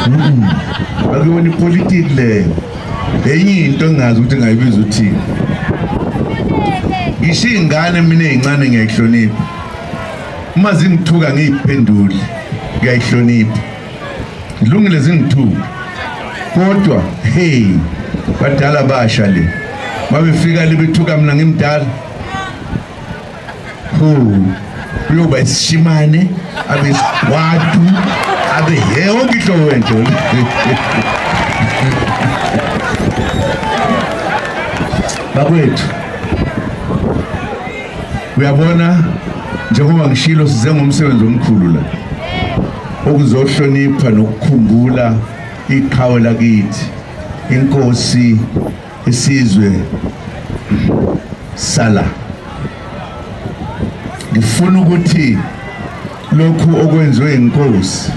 akuyona ipolitiki leyo enye into engazi ukuthi ngayibiza uthini ngisho ingane mina ezincane ngiyayihlonipha uma zingithuka ngiyiphendule ngiyayihlonipha ngilungile zingithuka kodwa hey badala basha le mabefika libethuka mina ngimdala kuyoba isishimane abe isikwatu abe yonke ihlobo wento bakwethu uyabona njengoba ngishilo size ngomsebenzi omkhulu la okuzohlonipha nokukhumbula iqhawe lakithi inkosi isizwe sala ngifuna ukuthi lokhu okwenziwe inkosi